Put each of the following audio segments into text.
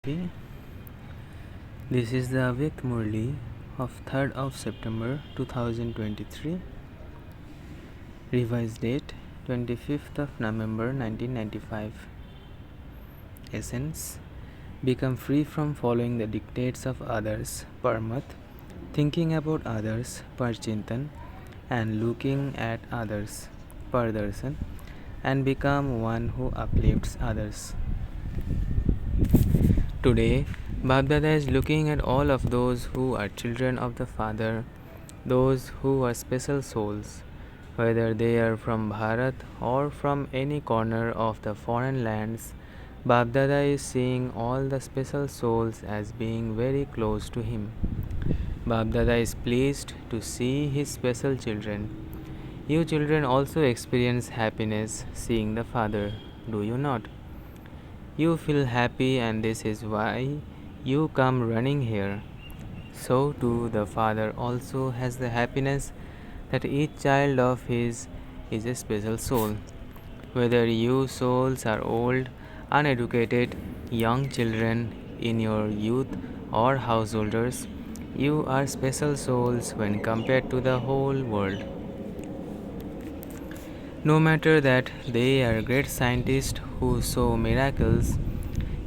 Okay. This is the Awake Murli of 3rd of September 2023. Revised date 25th of November 1995. Essence: become free from following the dictates of others, Parmat, thinking about others, Parchintan, and looking at others, Pardarshan, and become one who uplifts others. Today, Babdada is looking at all of those who are children of the Father, those who are special souls, whether they are from Bharat or from any corner of the foreign lands. Babdada is seeing all the special souls as being very close to him. Babdada is pleased to see his special children. You children also experience happiness seeing the Father, do you not? You feel happy, and this is why you come running here. So too the Father also has the happiness that each child of his is a special soul. Whether you souls are old, uneducated, young children in your youth, or householders, you are special souls when compared to the whole world. No matter that they are great scientists who show miracles,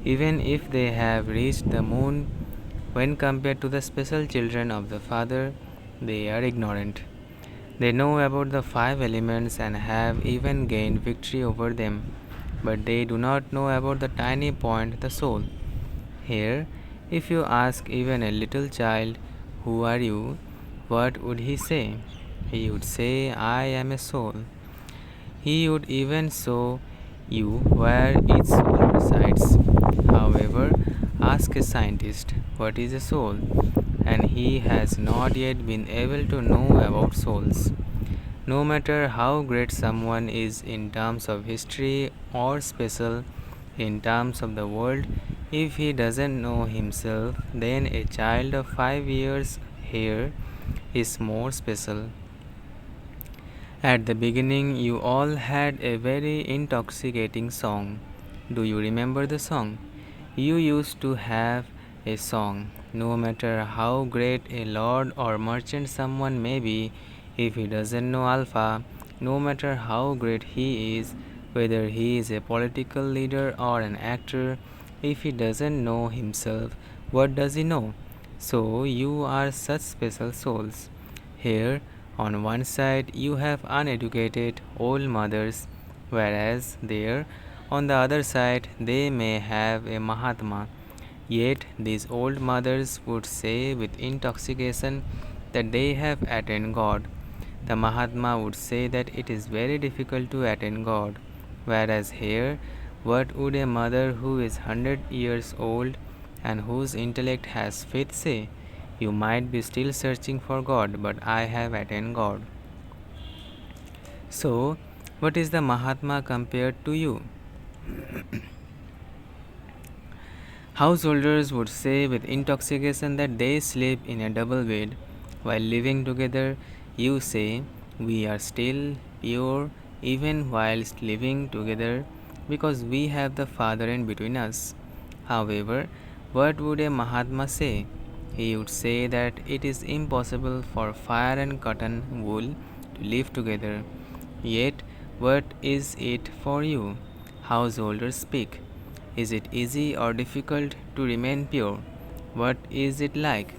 even if they have reached the moon, when compared to the special children of the Father, they are ignorant. They know about the five elements and have even gained victory over them, but they do not know about the tiny point, the soul. Here, if you ask even a little child, "Who are you?" what would he say? He would say, "I am a soul." He would even show you where each soul resides. However, ask a scientist what is a soul, and he has not yet been able to know about souls. No matter how great someone is in terms of history or special in terms of the world, if he doesn't know himself, then a child of 5 years here is more special. At the beginning, you all had a very intoxicating song. Do you remember the song? You used to have a song. No matter how great a lord or merchant someone may be, if he doesn't know Alpha, no matter how great he is, whether he is a political leader or an actor, if he doesn't know himself, what does he know? So you are such special souls. Here, on one side, you have uneducated old mothers, whereas there, on the other side, they may have a Mahatma. Yet, these old mothers would say with intoxication that they have attained God. The Mahatma would say that it is very difficult to attain God. Whereas here, what would a mother who is 100 years old and whose intellect has faith say? You might be still searching for God, but I have attained God. So, what is the Mahatma compared to you? Householders would say with intoxication that they sleep in a double bed. While living together, you say, "We are still pure even whilst living together because we have the Father in between us." However, what would a Mahatma say? He would say that it is impossible for fire and cotton wool to live together. Yet, what is it for you? Householders speak. Is it easy or difficult to remain pure? What is it like?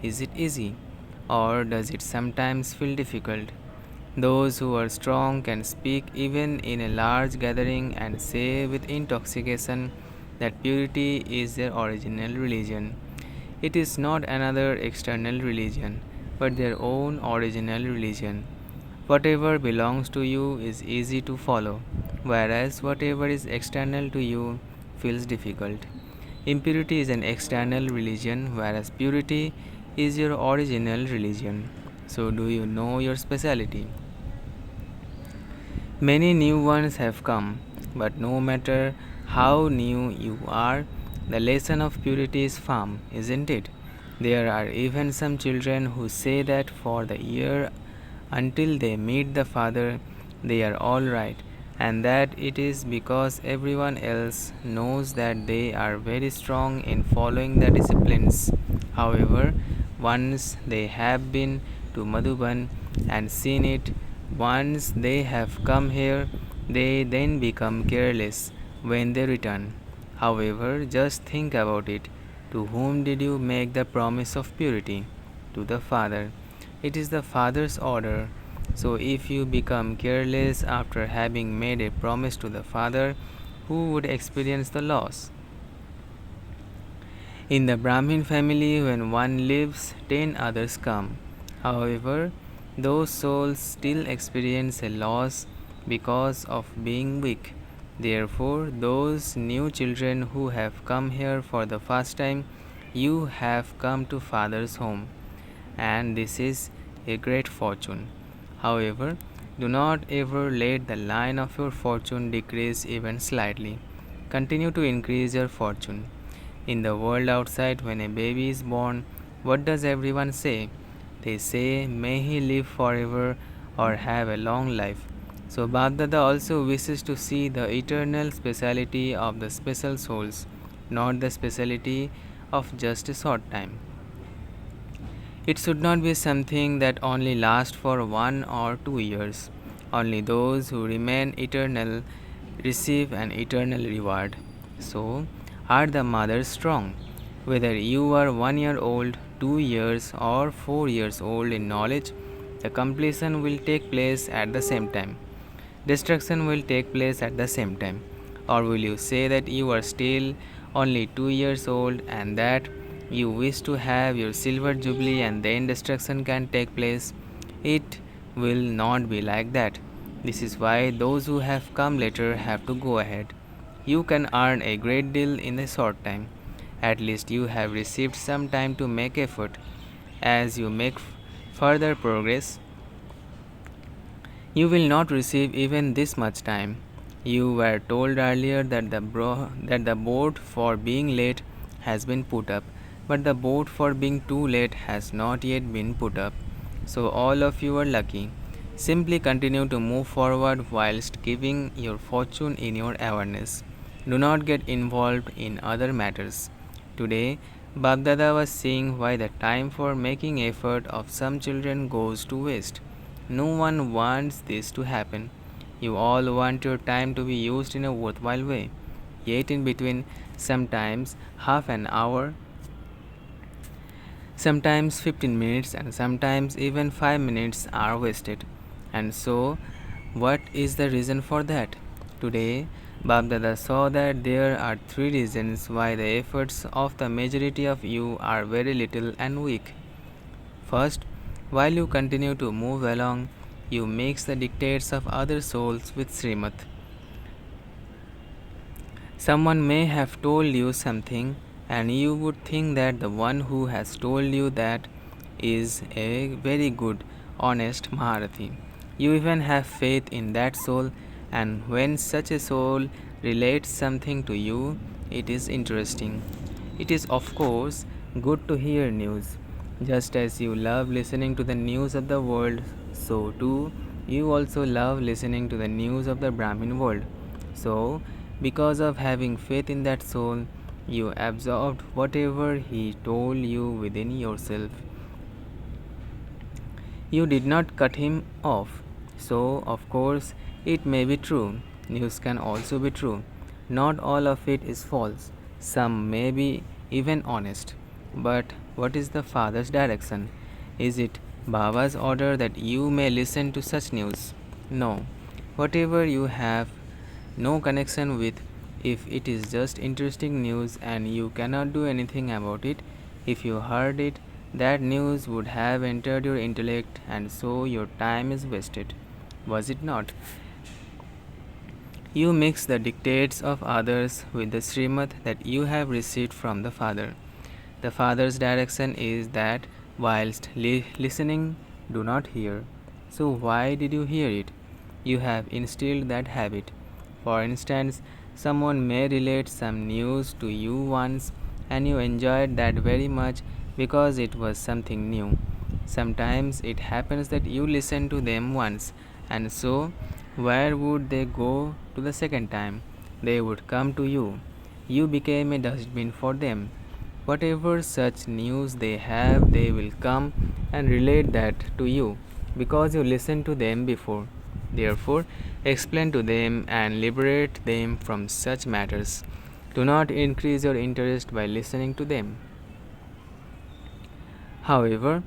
Is it easy? Or does it sometimes feel difficult? Those who are strong can speak even in a large gathering and say with intoxication that purity is their original religion. It is not another external religion, but their own original religion. Whatever belongs to you is easy to follow, whereas whatever is external to you feels difficult. Impurity is an external religion, whereas purity is your original religion. So, do you know your speciality? Many new ones have come, but no matter how new you are, the lesson of purity is firm, isn't it? There are even some children who say that for the year until they meet the Father, they are all right. and that it is because everyone else knows that they are very strong in following the disciplines. However, once they have been to Madhuban and seen it, once they have come here, they then become careless when they return. However, just think about it. To whom did you make the promise of purity? To the Father. It is the Father's order. So, if you become careless after having made a promise to the Father, who would experience the loss? In the Brahmin family, when one lives, 10 others come. However, those souls still experience a loss because of being weak. Therefore, those new children who have come here for the first time, you have come to Father's home, and this is a great fortune. However, do not ever let the line of your fortune decrease even slightly. Continue to increase your fortune. In the world outside, when a baby is born, what does everyone say? They say, may he live forever or have a long life. So, Bapdada also wishes to see the eternal speciality of the special souls, not the speciality of just a short time. It should not be something that only lasts for 1 or 2 years. Only those who remain eternal receive an eternal reward. So, are the mothers strong? Whether you are 1 year old, 2 years, or 4 years old in knowledge, the completion will take place at the same time. Destruction will take place at the same time. Or will you say that you are still only 2 years old and that you wish to have your silver jubilee and then destruction can take place? It will not be like that. This is why those who have come later have to go ahead. You can earn a great deal in a short time. At least you have received some time to make effort. As you make further progress, you will not receive even this much time. You were told earlier that the board for being late has been put up, but the board for being too late has not yet been put up. So all of you are lucky. Simply continue to move forward whilst keeping your fortune in your awareness. Do not get involved in other matters. Today, Bagdada was seeing why the time for making effort of some children goes to waste. No one wants this to happen. You all want your time to be used in a worthwhile way. Yet, in between, sometimes half an hour, sometimes 15 minutes, and sometimes even 5 minutes are wasted. And so, what is the reason for that? Today, Babdada saw that there are three reasons why the efforts of the majority of you are very little and weak. First, while you continue to move along, you mix the dictates of other souls with Srimad. Someone may have told you something, and you would think that the one who has told you that is a very good, honest Maharathi. You even have faith in that soul, and when such a soul relates something to you, it is interesting. It is, of course, good to hear news. Just as you love listening to the news of the world, so too you also love listening to the news of the Brahmin world. So, because of having faith in that soul, you absorbed whatever he told you within yourself. You did not cut him off. So, of course, it may be true. News can also be true. Not all of it is false. Some may be even honest. But what is the Father's direction? Is it Baba's order that you may listen to such news? No. Whatever you have no connection with, if it is just interesting news and you cannot do anything about it, if you heard it, that news would have entered your intellect and so your time is wasted. Was it not? You mix the dictates of others with the Srimad that you have received from the Father. The Father's direction is that whilst listening, do not hear. So, why did you hear it? You have instilled that habit. For instance, someone may relate some news to you once and you enjoyed that very much because it was something new. Sometimes it happens that you listen to them once and so Where would they go to the second time? They would come to you. You became a dustbin for them. Whatever such news they have, they will come and relate that to you because you listened to them before. Therefore, explain to them and liberate them from such matters. Do not increase your interest by listening to them. However,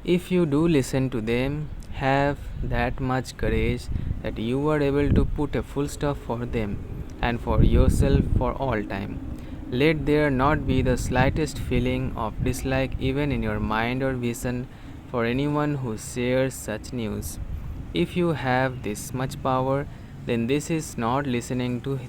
if you do listen to them, have that much courage that you are able to put a full stop for them and for yourself for all time. Let there not be the slightest feeling of dislike even in your mind or vision for anyone who shares such news. If you have this much power, then this is not listening to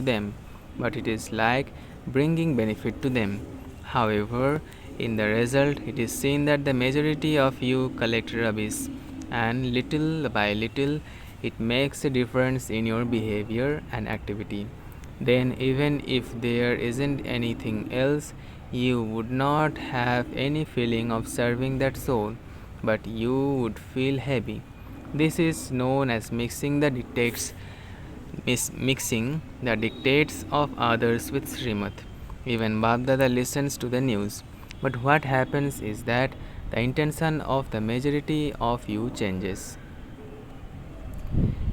them, but it is like bringing benefit to them. However, in the result, it is seen that the majority of you collect rubbish, and little by little, it makes a difference in your behavior and activity. Then, even if there isn't anything else, you would not have any feeling of serving that soul, but you would feel heavy. This is known as mixing the dictates of others with Srimad. Even Babdada listens to the news. But what happens is that the intention of the majority of you changes.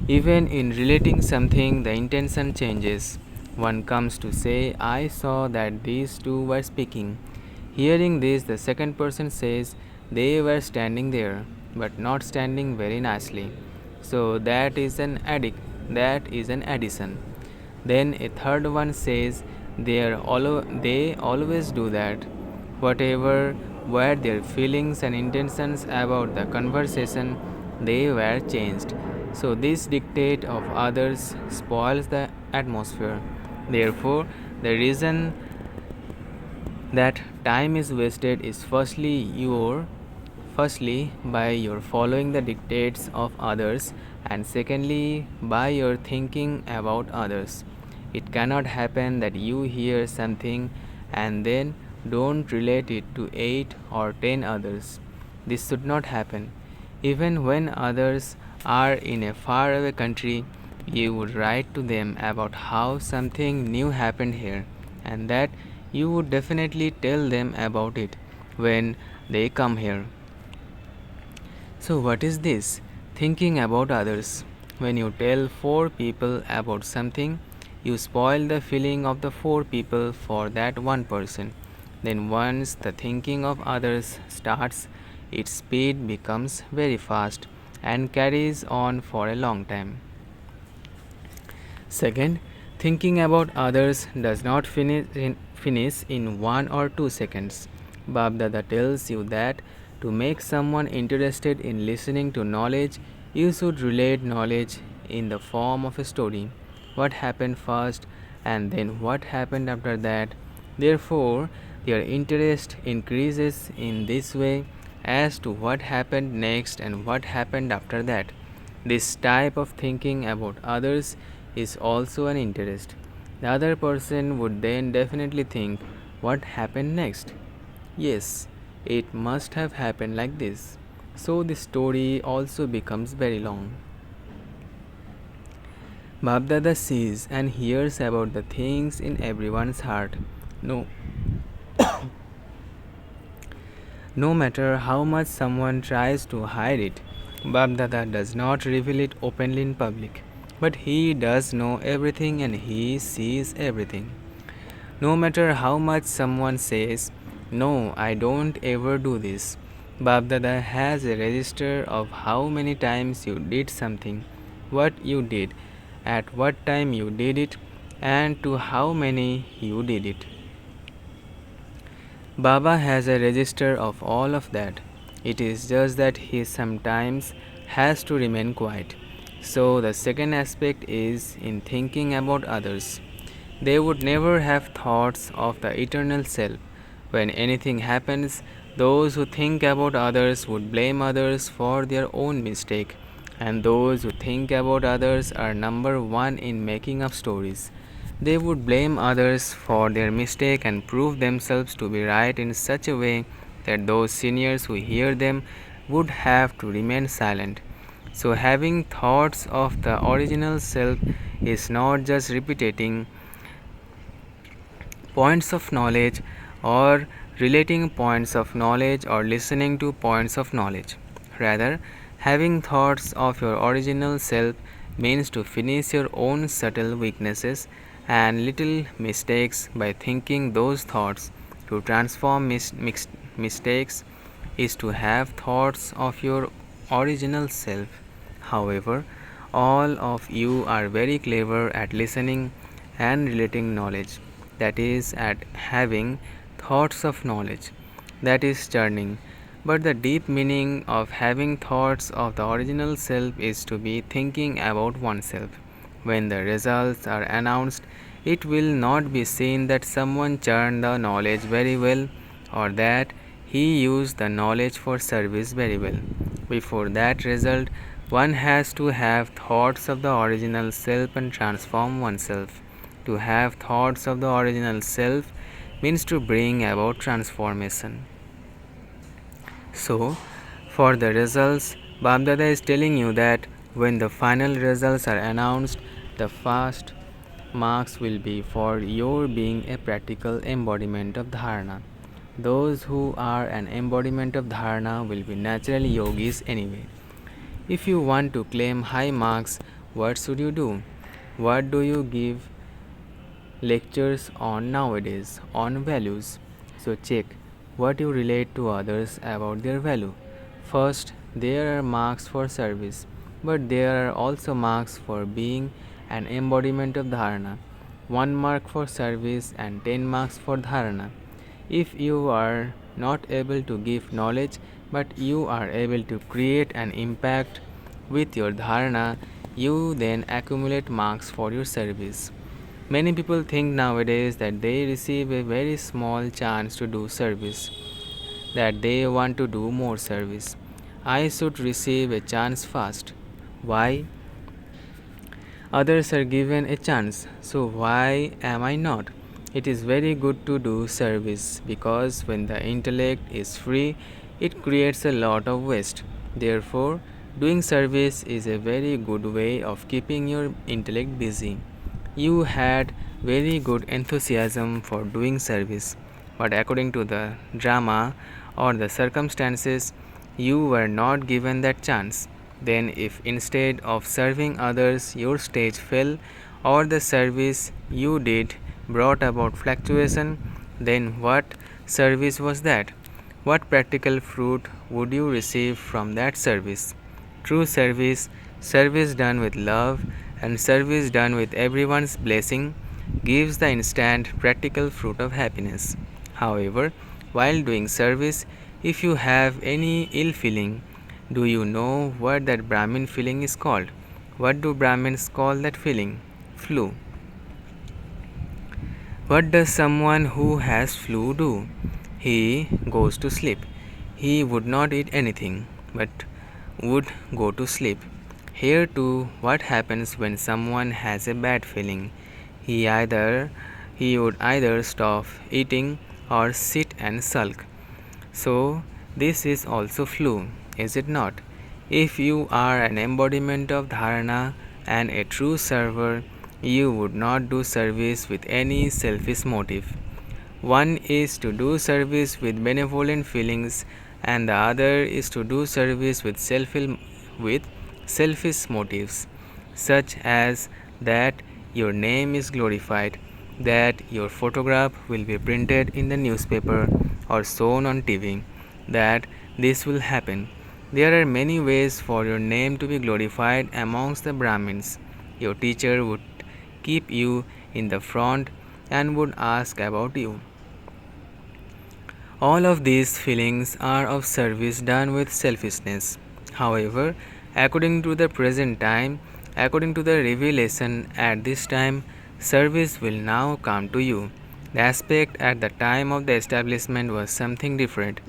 Even in relating something, the intention changes. One comes to say, I saw that these two were speaking. Hearing this, the second person says, they were standing there, but not standing very nicely. So that is an addition. Then a third one says, they always do that. Whatever were their feelings and intentions about the conversation, they were changed. So, this dictate of others spoils the atmosphere. Therefore, the reason that time is wasted is firstly by your following the dictates of others, and secondly by your thinking about others. It cannot happen that you hear something and then don't relate it to 8 or 10 others. This should not happen. Even when others are in a faraway country, you would write to them about how something new happened here, and that you would definitely tell them about it when they come here. So, what is this? Thinking about others. When you tell 4 people about something, you spoil the feeling of the 4 people for that one person. Then, once the thinking of others starts, its speed becomes very fast and carries on for a long time. Second, thinking about others does not finish in 1 or 2 seconds. Babdada tells you that to make someone interested in listening to knowledge, you should relate knowledge in the form of a story. What happened first and then what happened after that. Therefore, their interest increases in this way as to what happened next and what happened after that. This type of thinking about others is also an interest. The other person would then definitely think, what happened next? Yes, it must have happened like this. So the story also becomes very long. Babdada sees and hears about the things in everyone's heart. No, no matter how much someone tries to hide it, Babdada does not reveal it openly in public. But he does know everything and he sees everything. No matter how much someone says, no, I don't ever do this, Babdada has a register of how many times you did something, what you did, at what time you did it, and to how many you did it. Baba has a register of all of that. It is just that he sometimes has to remain quiet. So, the second aspect is in thinking about others. They would never have thoughts of the eternal self. When anything happens, those who think about others would blame others for their own mistake, and those who think about others are number one in making up stories. They would blame others for their mistake and prove themselves to be right in such a way that those seniors who hear them would have to remain silent. So, having thoughts of the original self is not just repeating points of knowledge or relating points of knowledge or listening to points of knowledge. Rather, having thoughts of your original self means to finish your own subtle weaknesses and little mistakes by thinking those thoughts. To transform mistakes is to have thoughts of your original self. However, all of you are very clever at listening and relating knowledge, that is, at having thoughts of knowledge, that is, churning. But the deep meaning of having thoughts of the original self is to be thinking about oneself. When the results are announced, it will not be seen that someone churned the knowledge very well or that he used the knowledge for service very well. Before that result, one has to have thoughts of the original self and transform oneself. To have thoughts of the original self means to bring about transformation. So, for the results, Babdada is telling you that when the final results are announced, the first marks will be for your being a practical embodiment of dharana. Those who are an embodiment of dharana will be naturally yogis anyway. If you want to claim high marks, what should you do? What do you give lectures on nowadays? On values. So check what you relate to others about their value. First, there are marks for service, but there are also marks for being an embodiment of dharana. 1 mark for service and 10 marks for dharana. If you are not able to give knowledge, but you are able to create an impact with your dharana, you then accumulate marks for your service. Many people think nowadays that they receive a very small chance to do service, that they want to do more service. I should receive a chance first. Why? Others are given a chance, so why am I not? It is very good to do service because when the intellect is free, it creates a lot of waste. Therefore, doing service is a very good way of keeping your intellect busy. You had very good enthusiasm for doing service, but according to the drama or the circumstances, you were not given that chance. Then, if instead of serving others your stage fell or the service you did brought about fluctuation, then what service was that? What practical fruit would you receive from that service? True service, service done with love, and service done with everyone's blessing, gives the instant practical fruit of happiness. However, while doing service, if you have any ill feeling, do you know what that Brahmin feeling is called? What do Brahmins call that feeling? Flu. What does someone who has flu do? He goes to sleep. He would not eat anything, but would go to sleep. Here too, what happens when someone has a bad feeling? He would either stop eating or sit and sulk. So this is also flu, is it not? If you are an embodiment of dharana and a true server, you would not do service with any selfish motive. One is to do service with benevolent feelings, and the other is to do service with selfish motives, such as that your name is glorified, that your photograph will be printed in the newspaper or shown on TV, that this will happen. There are many ways for your name to be glorified amongst the Brahmins. Your teacher would keep you in the front and would ask about you. All of these feelings are of service done with selfishness. However, according to the present time, according to the revelation at this time, service will now come to you. The aspect at the time of the establishment was something different.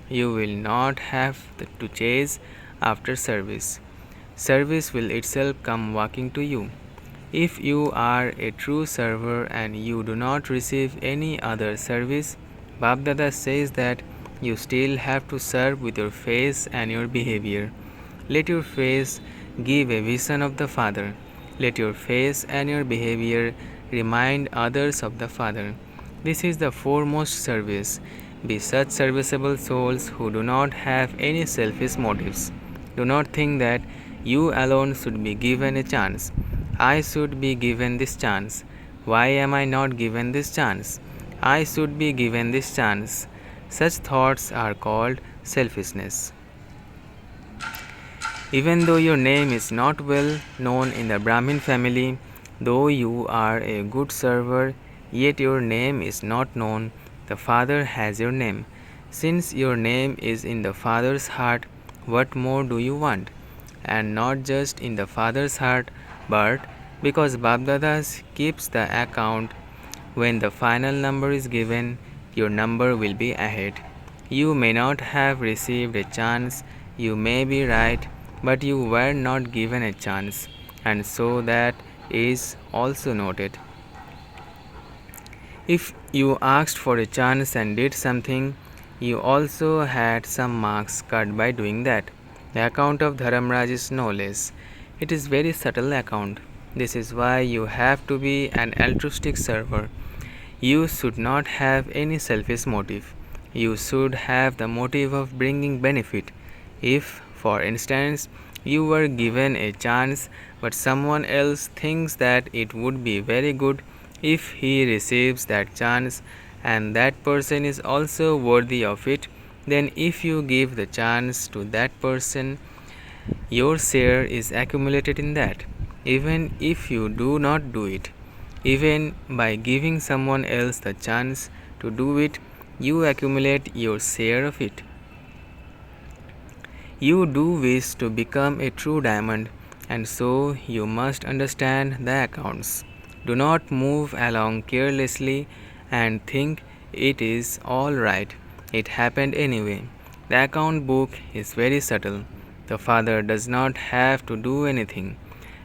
You will not have to chase after service. Service will itself come walking to you. If you are a true server and you do not receive any other service, Babdada says that you still have to serve with your face and your behavior. Let your face Give a vision of the Father. Let your face and your behavior remind others of the Father. This is the foremost service. Be such serviceable souls who do not have any selfish motives. Do not think that you alone should be given a chance. I should be given this chance. Why am I not given this chance? I should be given this chance. Such thoughts are called selfishness. Even though your name is not well known in the Brahmin family, though you are a good server, yet your name is not known, the Father has your name. Since your name is in the Father's heart, what more do you want? And not just in the Father's heart, but because Babdadas keeps the account, when the final number is given, your number will be ahead. You may not have received a chance, you may be right, but you were not given a chance, and so that is also noted. If you asked for a chance and did something, you also had some marks cut by doing that. The account of Dharamraj is no less. It is very subtle account. This is why you have to be an altruistic server. You should not have any selfish motive. You should have the motive of bringing benefit. If, for instance, you were given a chance but someone else thinks that it would be very good if he receives that chance and that person is also worthy of it, then if you give the chance to that person, your share is accumulated in that, even if you do not do it. Even by giving someone else the chance to do it, you accumulate your share of it. You do wish to become a true diamond, and so you must understand the accounts. Do not move along carelessly and think it is all right. It happened anyway. The account book is very subtle. The Father does not have to do anything.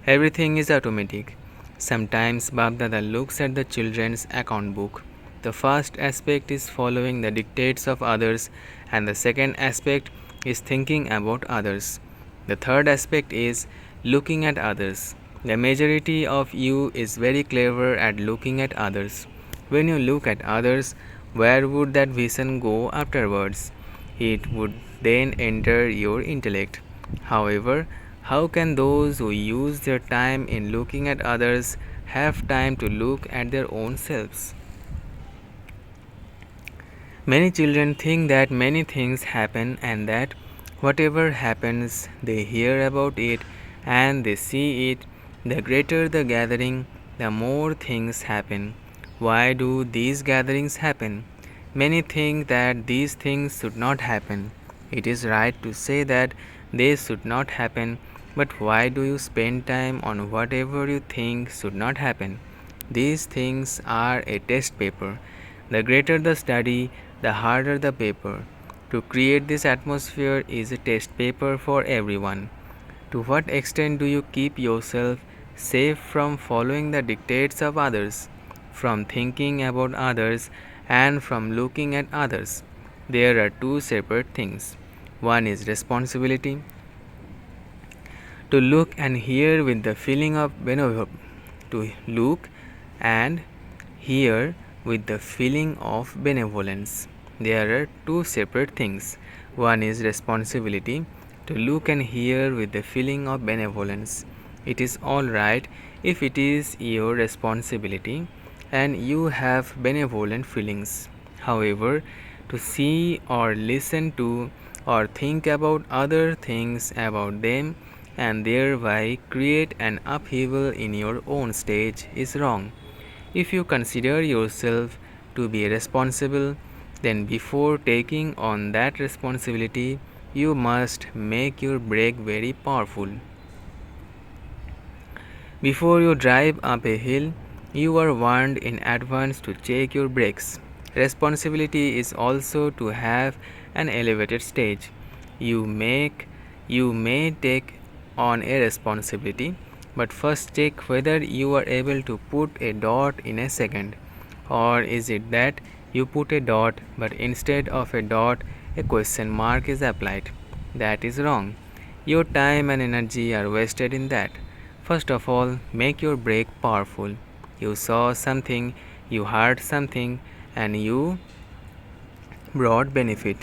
Everything is automatic. Sometimes Babdada looks at the children's account book. The first aspect is following the dictates of others, and the second aspect is thinking about others. The third aspect is looking at others. The majority of you is very clever at looking at others. When you look at others, where would that vision go afterwards? It would then enter your intellect. However, how can those who use their time in looking at others have time to look at their own selves? Many children think that many things happen and that whatever happens, they hear about it and they see it. The greater the gathering, the more things happen. Why do these gatherings happen? Many think that these things should not happen. It is right to say that they should not happen, but why do you spend time on whatever you think should not happen? These things are a test paper. The greater the study, the harder the paper. To create this atmosphere is a test paper for everyone. To what extent do you keep yourself safe from following the dictates of others, from thinking about others, and from looking at others? There are two separate things. One is responsibility, to look and hear with the feeling of to look and hear with the feeling of benevolence. There are two separate things. One is responsibility, to look and hear with the feeling of benevolence. It is all right if it is your responsibility and you have benevolent feelings. However, to see or listen to or think about other things about them and thereby create an upheaval in your own stage is wrong. If you consider yourself to be responsible, then before taking on that responsibility, you must make your brake very powerful. Before you drive up a hill, you are warned in advance to check your brakes. Responsibility is also to have an elevated stage. You may take on a responsibility, but first check whether you are able to put a dot in a second. Or is it that you put a dot but instead of a dot a question mark is applied? That is wrong. Your time and energy are wasted in that. First of all, make your break powerful. You saw something, you heard something, and you brought benefit.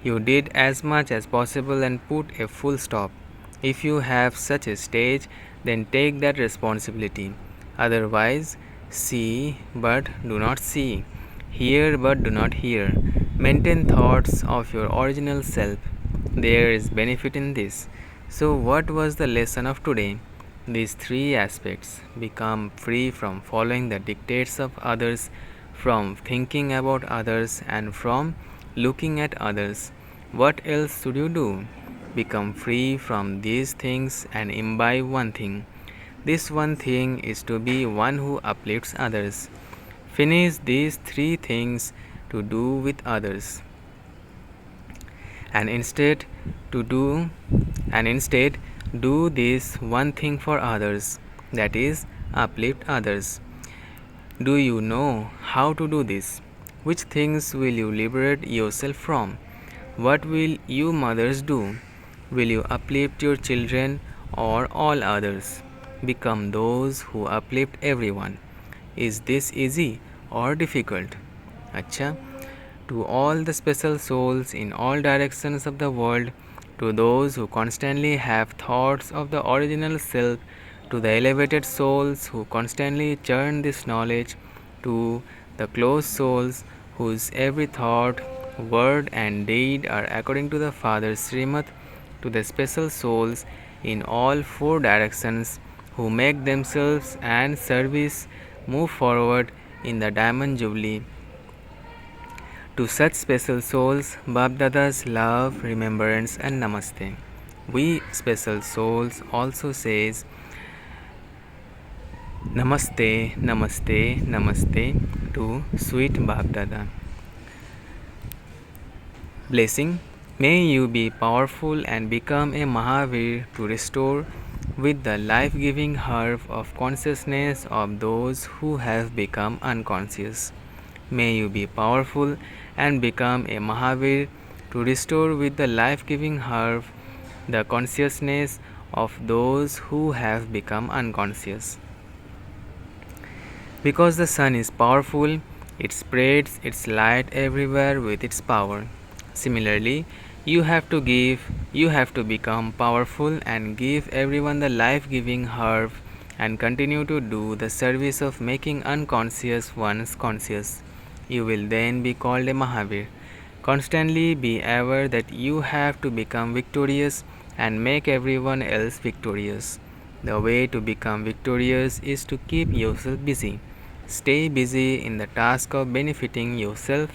You did as much as possible and put a full stop. If you have such a stage, then take that responsibility. Otherwise, see but do not see, hear but do not hear. Maintain thoughts of your original self. There is benefit in this. So, what was the lesson of today? These three aspects: become free from following the dictates of others, from thinking about others, and from looking at others. What else should you do? Become free from these things and imbibe one thing. This one thing is to be one who uplifts others. Finish these three things to do with others, and instead do this one thing for others, that is, uplift others. Do you know how to do this? Which things will you liberate yourself from? What will you mothers do? Will you uplift your children or all others? Become those who uplift everyone. Is this easy or difficult? Acha. To all the special souls in all directions of the world, to those who constantly have thoughts of the original self, to the elevated souls who constantly churn this knowledge, to the close souls whose every thought, word, and deed are according to the Father's Srimad, to the special souls in all four directions who make themselves and service move forward in the Diamond Jubilee. To such special souls, Babdada's love, remembrance, and namaste. We special souls also says namaste, namaste, namaste to sweet Babdada. Blessing. May you be powerful and become a Mahavir to restore with the life-giving herb of consciousness of those who have become unconscious. May you be powerful and become a Mahavir to restore with the life-giving herb the consciousness of those who have become unconscious. Because the sun is powerful, it spreads its light everywhere with its power. Similarly, you have to become powerful and give everyone the life giving herb and continue to do the service of making unconscious ones conscious. You will then be called a Mahavir. Constantly be aware that you have to become victorious and make everyone else victorious. The way to become victorious is to keep yourself busy. Stay busy in the task of benefiting yourself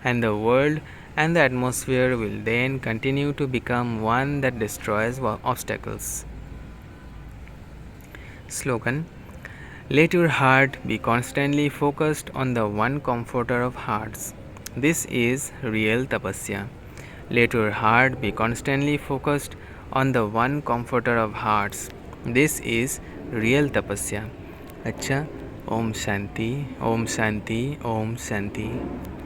and the world, and the atmosphere will then continue to become one that destroys obstacles. Slogan. Let your heart be constantly focused on the one comforter of hearts. This is real tapasya. Let your heart be constantly focused on the one comforter of hearts. This is real tapasya. Acha. Om Shanti, Om Shanti, Om Shanti.